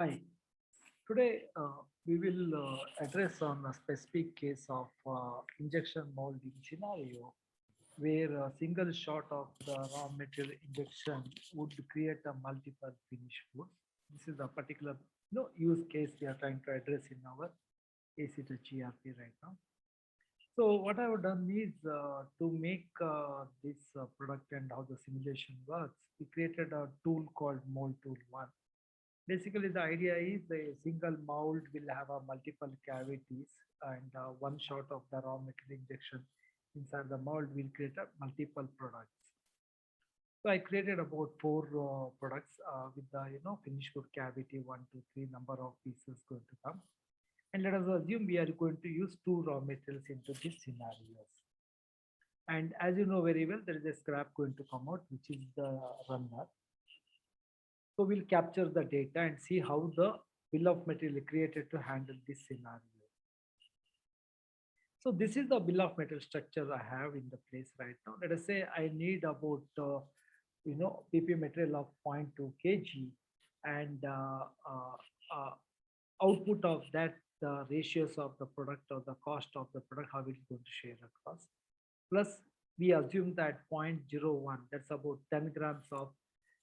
Hi. Today we will address on a specific case of injection molding scenario where a single shot of the raw material injection would create a multiple finished goods. This is a particular use case we are trying to address in our ACTouch ERP right now. So what I have done is to make this product and how the simulation works, we created a tool called Mold Tool 1. Basically, the idea is a single mold will have a multiple cavities and one shot of the raw material injection inside the mold will create a multiple products. So I created about four products with the finished good cavity 1, 2, 3 number of pieces going to come. And let us assume we are going to use two raw materials into these scenarios. And as you know very well, there is a scrap going to come out, which is the runner. So we'll capture the data and see how the bill of material created to handle this scenario. So this is the bill of material structure I have in the place right now. Let us say I need about PP material of 0.2 kg and uh, output of that the ratios of the product or the cost of the product how it's going to share across. Plus we assume that 0.01, that's about 10 grams of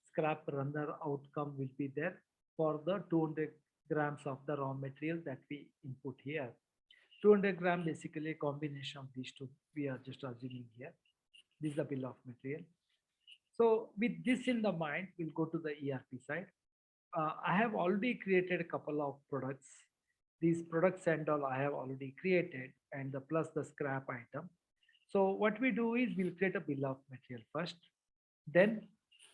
scrap runner outcome will be there for the 200 grams of the raw material that we input here. 200 gram basically a combination of these two we are just assuming here. This is the bill of material. So with this in the mind, we'll go to the ERP side. I have already created a couple of products. These products and all I have already created and the plus the scrap item. So what we do is we'll create a bill of material first. Then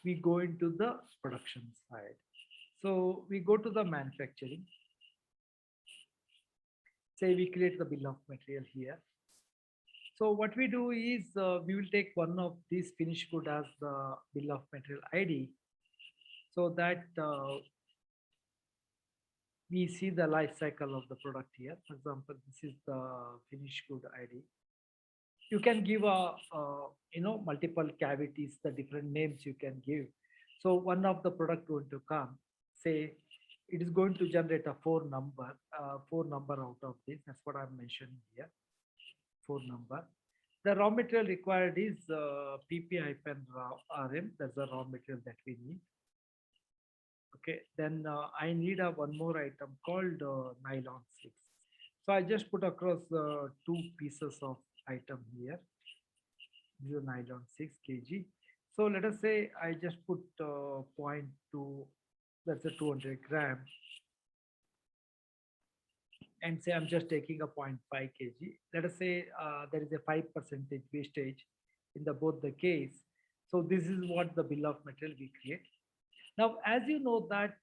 we go into the production side. So we go to the manufacturing. Say we create the bill of material here. So what we do is we will take one of these finished good as the bill of material ID so that we see the life cycle of the product here. For example, this is the finished good ID. You can give a multiple cavities, the different names you can give. So one of the product going to come, say it is going to generate a four number out of this. That's what I'm mentioning here, four number. The raw material required is PP-RM. That's the raw material that we need. Okay, then I need a one more item called nylon 6. So I just put across two pieces of item here. This is nylon 6 kg. So let us say I just put 0.2, that's a 200 grams, and say I'm just taking a 0.5 kg. Let us say there is a 5% wastage in the both the case. So this is what the bill of material we create. Now, as you know that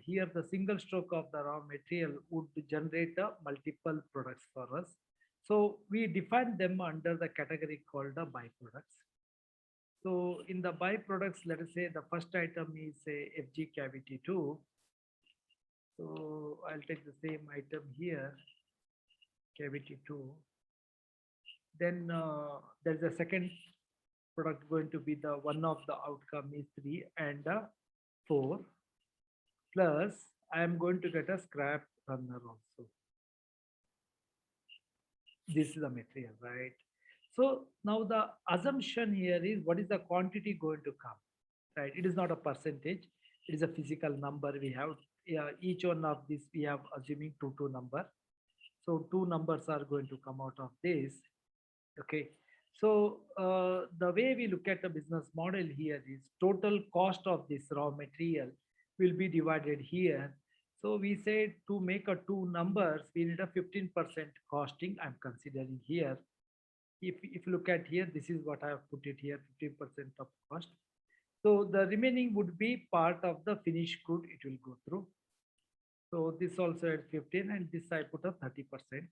here the single stroke of the raw material would generate multiple products for us. So we define them under the category called the byproducts. So in the byproducts, let us say the first item is a FG cavity 2. So I'll take the same item here, cavity 2. Then there's a second product going to be the one of the outcome is 3 and 4 plus I am going to get a scrap runner also. This is the material, right? So now the assumption here is what is the quantity going to come, right? It is not a percentage. It is a physical number we have. Each one of these we have assuming two number. So two numbers are going to come out of this. Okay. So the way we look at the business model here is total cost of this raw material will be divided here. So we say to make a two numbers, we need a 15% costing I'm considering here. If you look at here, this is what I have put it here, 15% of cost. So the remaining would be part of the finished good it will go through. So this also at 15 and this I put a 30%,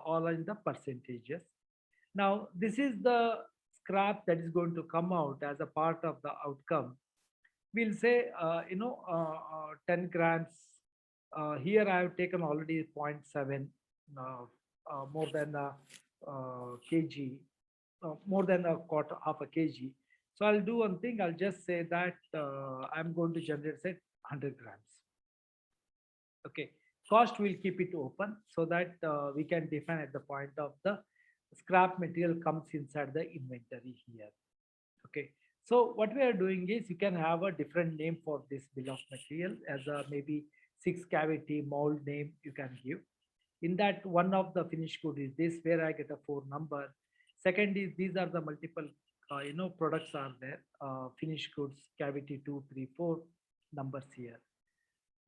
all in the percentages. Now, this is the scrap that is going to come out as a part of the outcome. We'll say, 10 grams. Here I have taken already 0.7, more than a kg, more than a quarter, half a kg. So I'll do one thing. I'll just say that I'm going to generate, say, 100 grams. Okay, cost will keep it open so that we can define at the point of the scrap material comes inside the inventory here. Okay, so what we are doing is you can have a different name for this bill of material as a maybe six cavity mold name you can give. In that, one of the finished good is this where I get a four number. Second is these are the multiple products are there, finished goods cavity 2 3 4 numbers here,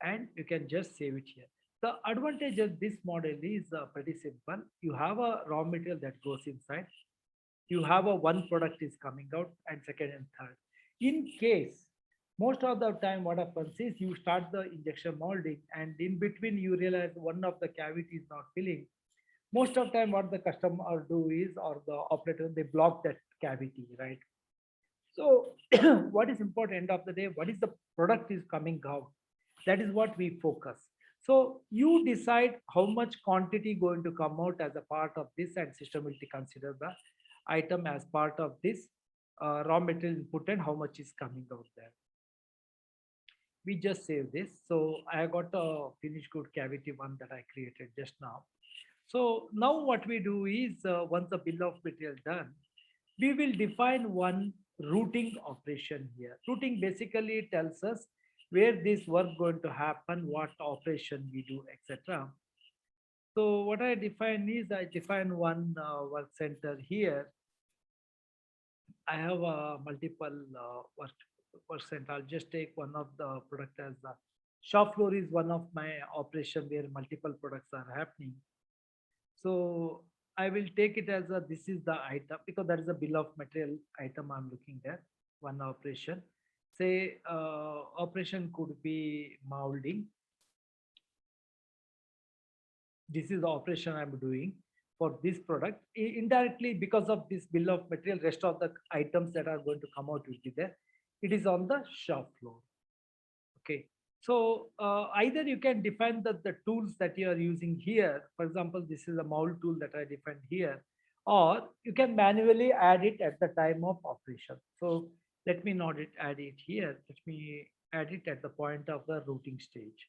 and you can just save it here. The advantage of this model is pretty simple. You have a raw material that goes inside, you have a one product is coming out, and second and third. In case, most of the time what happens is you start the injection molding and in between you realize one of the cavity is not filling. Most of the time what the customer do is, or the operator, they block that cavity, right? So what is important end of the day, what is the product is coming out, that is what we focus. So you decide how much quantity going to come out as a part of this, and system will consider the item as part of this raw material input and how much is coming out there. We just save this. So I got a finished good cavity one that I created just now. So now what we do is, once the bill of material done, we will define one routing operation here. Routing basically tells us where this work going to happen, what operation we do, etc. So what I define is I define one work center here. I have multiple work center. I'll just take one of the product as the shop floor is one of my operation where multiple products are happening. So I will take it as a this is the item because that is a bill of material item I'm looking at. One operation. Say operation could be molding. This is the operation I'm doing for this product. Indirectly, because of this bill of material, rest of the items that are going to come out will be there. It is on the shop floor. Okay. So either you can define the tools that you are using here. For example, this is a mold tool that I defined here, or you can manually add it at the time of operation. So let me not add it here. Let me add it at the point of the routing stage.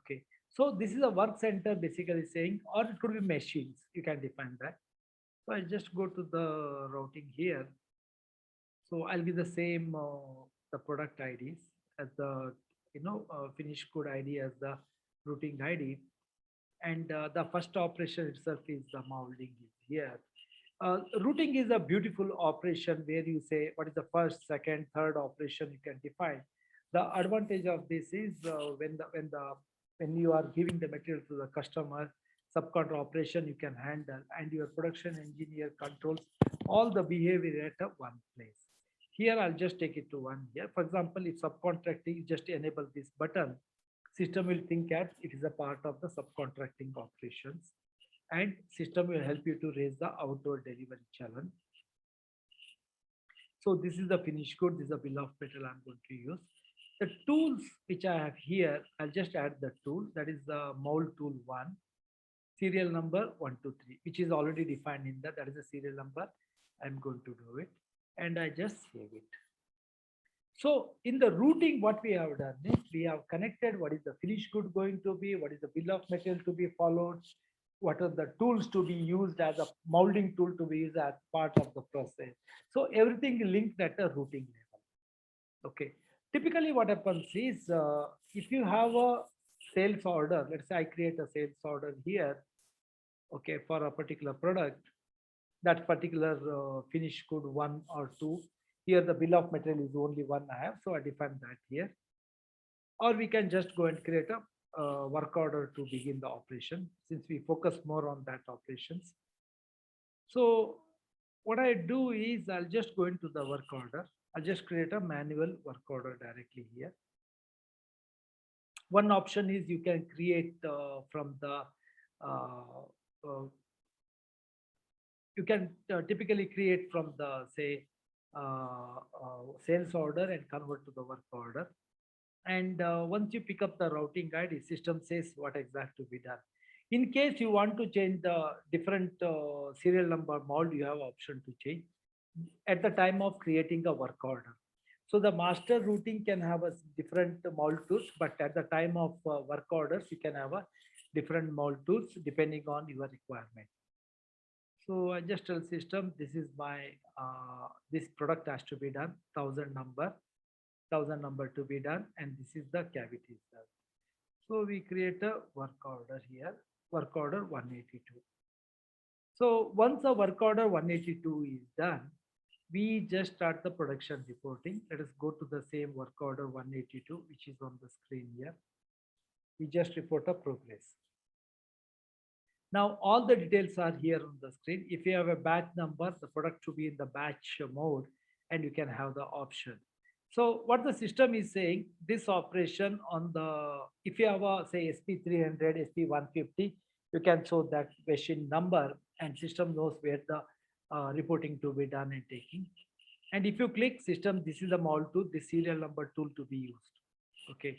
Okay. So this is a work center basically saying, or it could be machines. You can define that. So I'll just go to the routing here. So I'll give the same the product IDs as the finished good ID as the routing ID, and the first operation itself is the molding is here. Routing is a beautiful operation where you say what is the first, second, third operation you can define. The advantage of this is when you are giving the material to the customer, subcontract operation you can handle, and your production engineer controls all the behavior at one place. Here I'll just take it to one here. For example, if subcontracting, just enable this button, system will think as it is a part of the subcontracting operations, and system will help you to raise the outdoor delivery challenge. So this is the finished good, this is a bill of material I'm going to use. The tools which I have here, I'll just add the tool, that is the mold tool 1, serial number 123, which is already defined in that is the serial number. I'm going to do it, and I just save it. So in the routing, what we have done is we have connected what is the finished good going to be, what is the bill of material to be followed, what are the tools to be used as a molding tool to be used as part of the process. So everything linked at a routing level. Okay. Typically what happens is if you have a sales order, let's say I create a sales order here, okay, for a particular product, that particular finished good 1 or 2. Here the bill of material is only 1 I have, so I define that here. Or we can just go and create a work order to begin the operation, since we focus more on that operations. So what I do is I'll just go into the work order. I'll just create a manual work order directly here. One option is you can create from the you can typically create from the say sales order and convert to the work order. And once you pick up the routing guide, the system says what exactly to be done. In case you want to change the different serial number mold, you have option to change at the time of creating a work order. So the master routing can have a different mold tools, but at the time of work orders, you can have a different mold tools depending on your requirement. So I just tell system, this is my, this product has to be done, 1000 number to be done, and this is the cavities. So we create a work order here, work order 182. So once the work order 182 is done, we just start the production reporting. Let us go to the same work order 182, which is on the screen here. We just report a progress. Now all the details are here on the screen. If you have a batch number, the product to be in the batch mode, and you can have the option. So what the system is saying, this operation on the, if you have a say SP300, SP150, you can show that machine number and system knows where the reporting to be done and taking. And if you click system, this is the mold tool, the serial number tool to be used. Okay.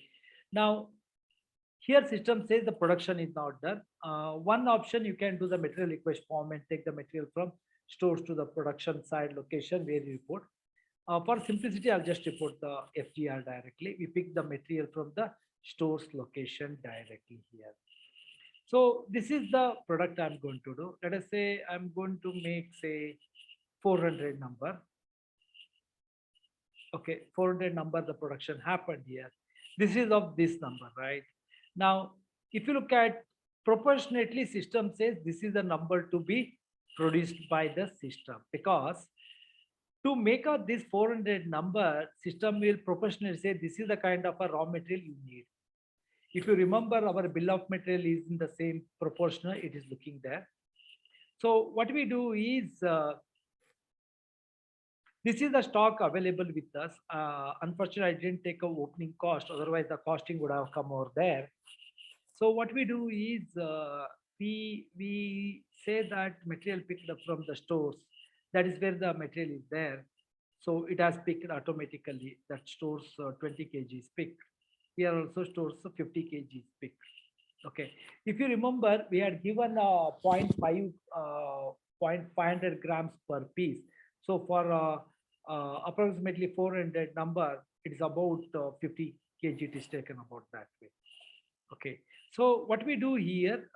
Now here system says the production is not done. One option, you can do the material request form and take the material from stores to the production side location where you report. For simplicity, I'll just report the FGR directly. We pick the material from the store's location directly here. So this is the product I'm going to do. Let us say I'm going to make say 400 number. Okay, 400 number, the production happened here. This is of this number, right? Now, if you look at proportionately, system says this is the number to be produced by the system, because to make out this 400 number, system will proportionally say this is the kind of a raw material you need. If you remember, our bill of material is in the same proportional, it is looking there. So what we do is, this is the stock available with us. Unfortunately, I didn't take a opening cost, otherwise the costing would have come over there. So what we do is, we say that material picked up from the stores. That is where the material is there. So it has picked automatically. That stores 20 kgs picked. Here also stores 50 kgs picked. Okay. If you remember, we had given 0.5 0.500 grams per piece. So for approximately 400 number, it is about 50 kg. It is taken about that way. Okay. So what we do here,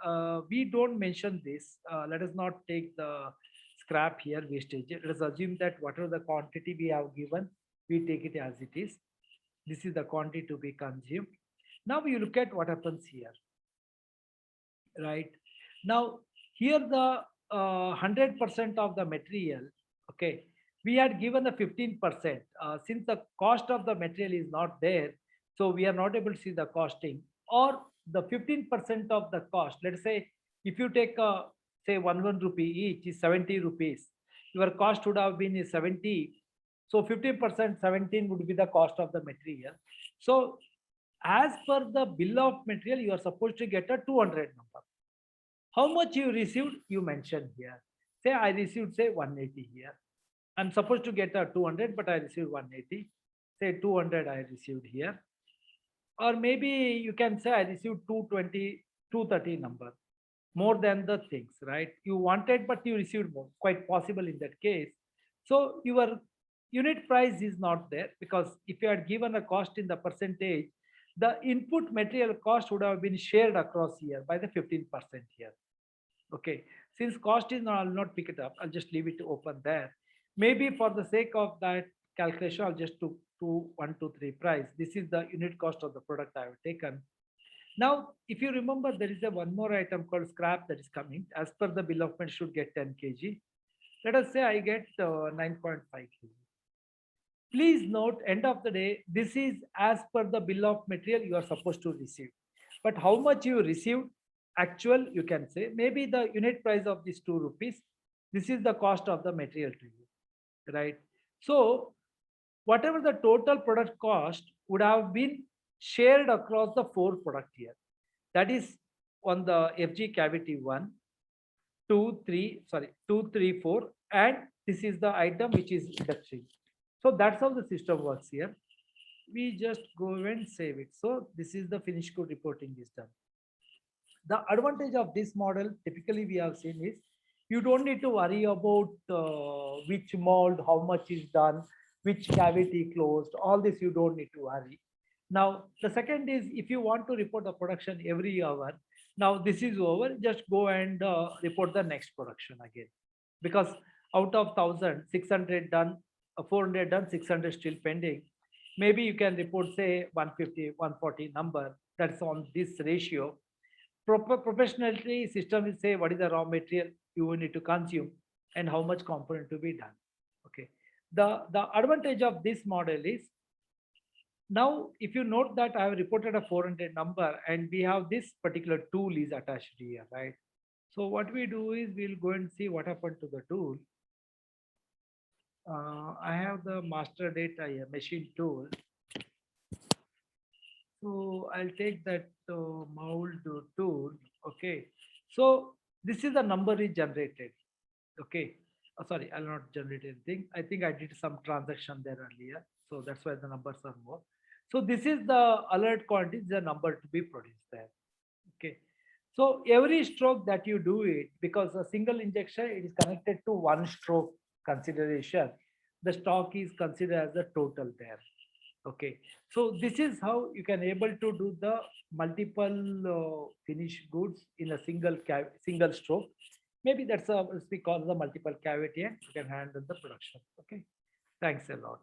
we don't mention this. Let us not take the scrap here, wastage. Let us assume that whatever the quantity we have given, we take it as it is. This is the quantity to be consumed. Now we look at what happens here, right? Now here the 100% of the material, okay, we had given the 15%. Since the cost of the material is not there, so we are not able to see the costing, or the 15% of the cost. Let's say if you take say 1 rupee each is 70 rupees, your cost would have been is 70. So 50%, 17 would be the cost of the material. So as per the bill of material, you are supposed to get a 200 number. How much you received, you mention here. Say I received say 180 here. I'm supposed to get a 200, but I received 180. Say 200 I received here. Or maybe you can say I received 220, 230 number, more than the things, right? You wanted, but you received more, quite possible in that case. So your unit price is not there, because if you had given a cost in the percentage, the input material cost would have been shared across here by the 15% here. Okay, since cost is not, I'll not pick it up. I'll just leave it open there. Maybe for the sake of that calculation, I'll just do 1, 2, 3 price. This is the unit cost of the product I have taken. Now, if you remember, there is a one more item called scrap that is coming. As per the bill of material, should get 10 kg. Let us say I get 9.5 kg. Please note, end of the day, this is as per the bill of material you are supposed to receive. But how much you received, actual, you can say, maybe the unit price of this 2 rupees, this is the cost of the material to you, right? So whatever the total product cost would have been shared across the 4 product here. That is on the FG cavity 1, 2, 3, sorry, 2, 3, 4, and this is the item which is industry. So that's how the system works here. We just go and save it. So this is the finished good reporting is done. The advantage of this model, typically we have seen, is you don't need to worry about which mold, how much is done, which cavity closed, all this you don't need to worry. Now, the second is if you want to report the production every hour, now this is over, just go and report the next production again. Because out of 1,000, 600 done, 400 done, 600 still pending. Maybe you can report, say, 150, 140 number. That's on this ratio. Professionally, system will say what is the raw material you need to consume and how much component to be done. Okay. The advantage of this model is, now if you note that I have reported a 400 number and we have this particular tool is attached here, right? So what we do is we'll go and see what happened to the tool. I have the master data here, machine tool. So I'll take that mould tool. Okay. So this is the number is generated. Okay. Sorry, I'll not generate anything. I think I did some transaction there earlier. So that's why the numbers are more. So this is the alert quantity, the number to be produced there. Okay. So every stroke that you do it, because a single injection, it is connected to one stroke consideration. The stock is considered as the total there. Okay. So this is how you can able to do the multiple finished goods in a single stroke. Maybe that's a, we call the multiple cavity, and you can handle the production. Okay. Thanks a lot.